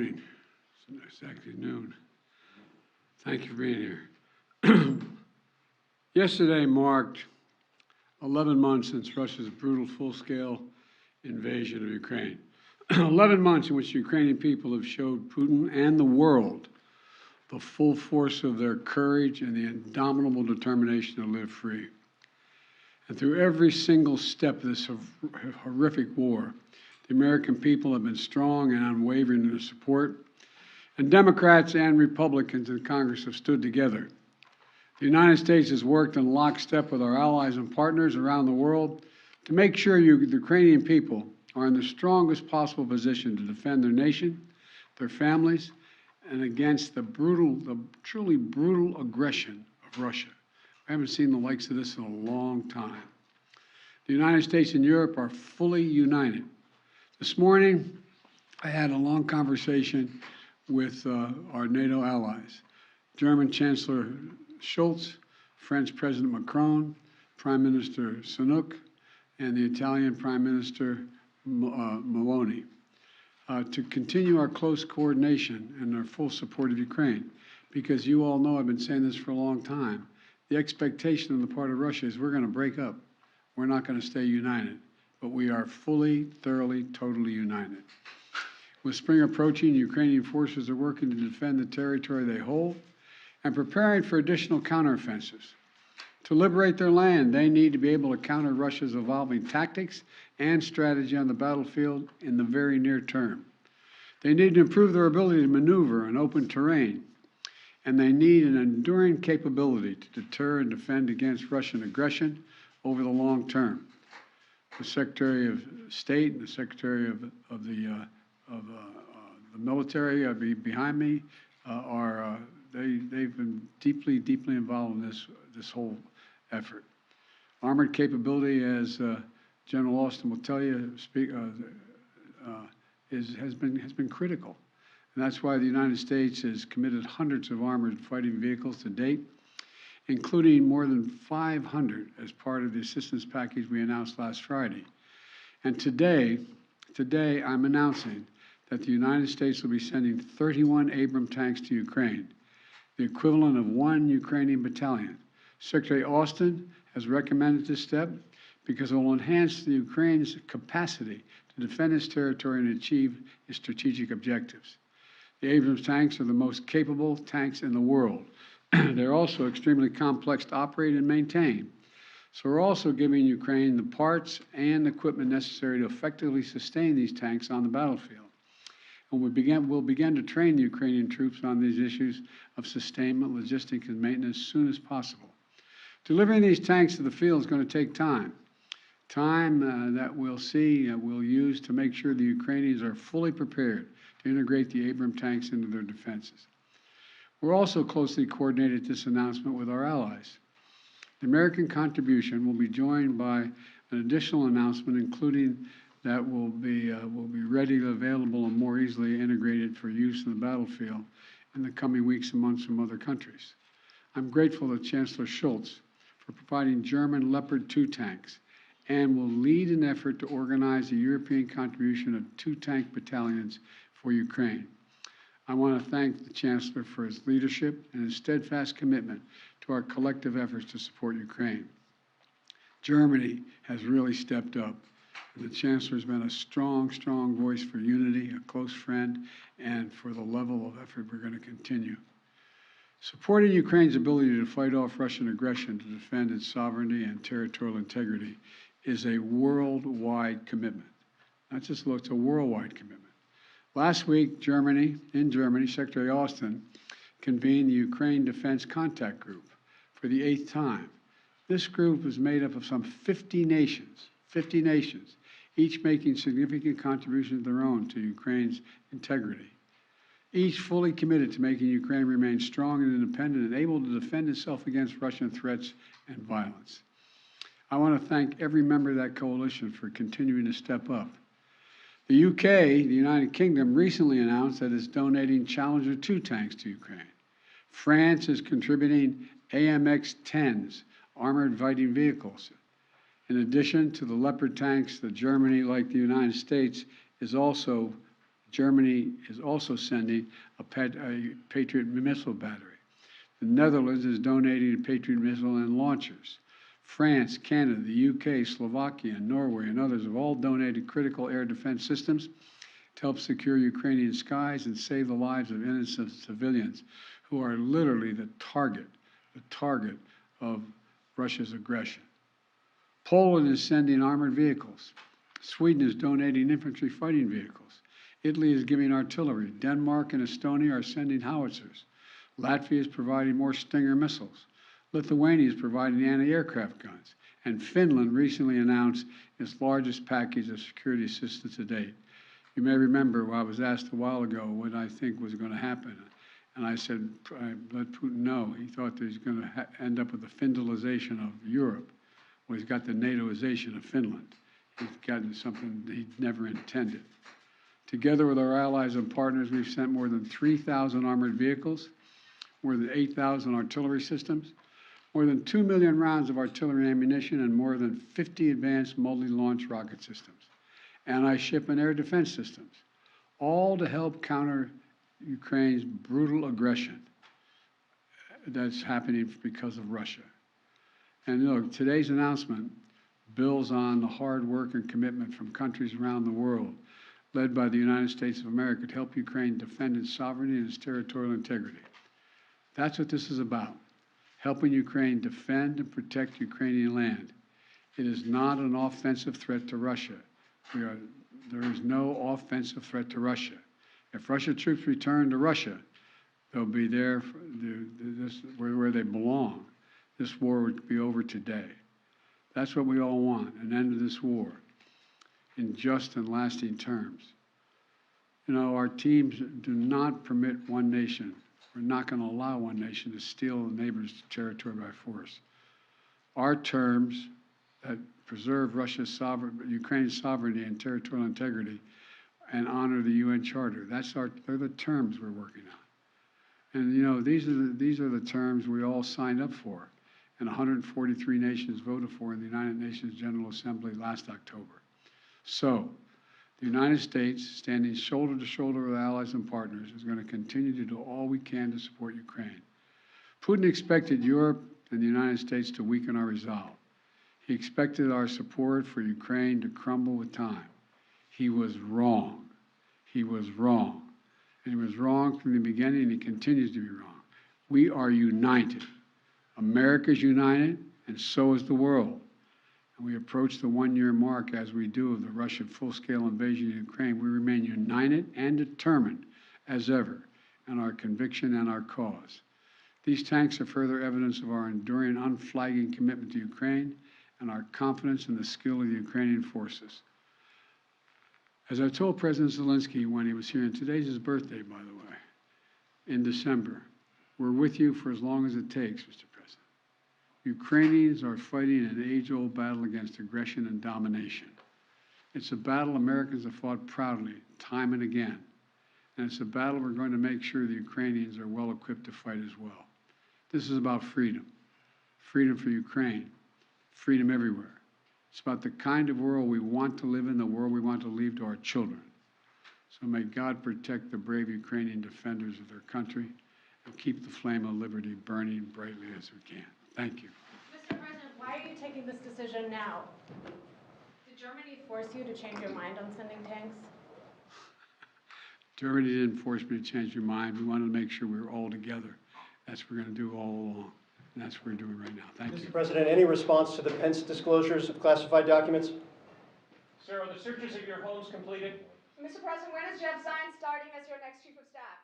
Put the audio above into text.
morning. It's actually noon. Thank you for being here. Yesterday marked 11 months since Russia's brutal full-scale invasion of Ukraine. 11 months in which the Ukrainian people have showed Putin and the world the full force of their courage and the indomitable determination to live free. And through every single step of this horrific war, the American people have been strong and unwavering in their support, and Democrats and Republicans in Congress have stood together. The United States has worked in lockstep with our allies and partners around the world to make sure the Ukrainian people are in the strongest possible position to defend their nation, their families, and against the truly brutal aggression of Russia. I haven't seen the likes of this in a long time. The United States and Europe are fully united. This morning, I had a long conversation with our NATO allies, German Chancellor Scholz, French President Macron, Prime Minister Sunak, and the Italian Prime Minister Meloni, to continue our close coordination and our full support of Ukraine. Because you all know, I've been saying this for a long time, the expectation on the part of Russia is we're going to break up. We're not going to stay united, but we are fully, thoroughly, totally united. With spring approaching, Ukrainian forces are working to defend the territory they hold and preparing for additional counteroffensives. To liberate their land, they need to be able to counter Russia's evolving tactics and strategy on the battlefield in the very near term. They need to improve their ability to maneuver in open terrain, and they need an enduring capability to deter and defend against Russian aggression over the long term. The Secretary of State and the Secretary of the military behind me they've been deeply involved in this whole effort. Armored capability, as General Austin will tell you, has been critical, and that's why the United States has committed hundreds of armored fighting vehicles to date, including more than 500 as part of the assistance package we announced last Friday. And today I'm announcing that the United States will be sending 31 Abrams tanks to Ukraine, the equivalent of 1 Ukrainian battalion. Secretary Austin has recommended this step because it will enhance the Ukraine's capacity to defend its territory and achieve its strategic objectives. The Abrams tanks are the most capable tanks in the world. They're also extremely complex to operate and maintain. So we're also giving Ukraine the parts and equipment necessary to effectively sustain these tanks on the battlefield. And we'll begin to train the Ukrainian troops on these issues of sustainment, logistics, and maintenance as soon as possible. Delivering these tanks to the field is going to take time. Time that we'll use to make sure the Ukrainians are fully prepared to integrate the Abrams tanks into their defenses. We're also closely coordinated this announcement with our allies. The American contribution will be joined by an additional announcement, including that will be readily available and more easily integrated for use in the battlefield in the coming weeks and months from other countries. I'm grateful to Chancellor Scholz for providing German Leopard 2 tanks and will lead an effort to organize a European contribution of 2 tank battalions for Ukraine. I want to thank the Chancellor for his leadership and his steadfast commitment to our collective efforts to support Ukraine. Germany has really stepped up. The Chancellor has been a strong voice for unity, a close friend, and for the level of effort we're going to continue. Supporting Ukraine's ability to fight off Russian aggression to defend its sovereignty and territorial integrity is a worldwide commitment. Not just it's a worldwide commitment. Last week, in Germany, Secretary Austin convened the Ukraine Defense Contact Group for the 8th time. This group is made up of some 50 nations, each making significant contributions of their own to Ukraine's integrity, each fully committed to making Ukraine remain strong and independent and able to defend itself against Russian threats and violence. I want to thank every member of that coalition for continuing to step up. The UK, the United Kingdom, recently announced that it's donating Challenger 2 tanks to Ukraine. France is contributing AMX-10s, armored fighting vehicles. In addition to the Leopard tanks, that Germany, like the United States, is also Germany is also sending a Patriot missile battery. The Netherlands is donating a Patriot missile and launchers. France, Canada, the UK, Slovakia, Norway, and others have all donated critical air defense systems to help secure Ukrainian skies and save the lives of innocent civilians who are literally the target of Russia's aggression. Poland is sending armored vehicles. Sweden is donating infantry fighting vehicles. Italy is giving artillery. Denmark and Estonia are sending howitzers. Latvia is providing more Stinger missiles. Lithuania is providing anti-aircraft guns. And Finland recently announced its largest package of security assistance to date. You may remember I was asked a while ago what I think was going to happen. And I said, I let Putin know. He thought that he's going to end up with the Findalization of Europe. Well, he's got the NATOization of Finland. He's gotten something he never intended. Together with our allies and partners, we've sent more than 3,000 armored vehicles, more than 8,000 artillery systems, more than 2 million rounds of artillery ammunition, and more than 50 advanced multi-launch rocket systems, anti-ship and air defense systems, all to help counter Ukraine's brutal aggression that's happening because of Russia. And look, today's announcement builds on the hard work and commitment from countries around the world, led by the United States of America, to help Ukraine defend its sovereignty and its territorial integrity. That's what this is about, helping Ukraine defend and protect Ukrainian land. It is not an offensive threat to Russia. There is no offensive threat to Russia. If Russian troops return to Russia, they'll be there where they belong. This war would be over today. That's what we all want, an end to this war in just and lasting terms. You know, our teams do not permit one nation. We're not going to allow one nation to steal a neighbor's territory by force. Our terms that preserve Ukraine's sovereignty and territorial integrity and honor the UN Charter, they're the terms we're working on. And you know, these are the terms we all signed up for and 143 nations voted for in the United Nations General Assembly last October. So, the United States, standing shoulder to shoulder with allies and partners, is going to continue to do all we can to support Ukraine. Putin expected Europe and the United States to weaken our resolve. He expected our support for Ukraine to crumble with time. He was wrong. He was wrong. And he was wrong from the beginning, and he continues to be wrong. We are united. America is united, and so is the world. And we approach the one-year mark, as we do, of the Russian full-scale invasion of Ukraine. We remain united and determined as ever in our conviction and our cause. These tanks are further evidence of our enduring, unflagging commitment to Ukraine and our confidence in the skill of the Ukrainian forces. As I told President Zelensky when he was here, and today's his birthday, by the way, in December, we're with you for as long as it takes, Mr. President. Ukrainians are fighting an age-old battle against aggression and domination. It's a battle Americans have fought proudly, time and again. And it's a battle we're going to make sure the Ukrainians are well equipped to fight as well. This is about freedom. Freedom for Ukraine. Freedom everywhere. It's about the kind of world we want to live in, the world we want to leave to our children. So may God protect the brave Ukrainian defenders of their country and keep the flame of liberty burning brightly as we can. Thank you. Mr. President, why are you taking this decision now? Did Germany force you to change your mind on sending tanks? Germany didn't force me to change your mind. We wanted to make sure we were all together. That's what we're going to do all along. And that's what we're doing right now. Thank you. Mr. President, any response to the Pence disclosures of classified documents? Sir, are the searches of your homes completed? Mr. President, when is Jeff Zients starting as your next Chief of Staff?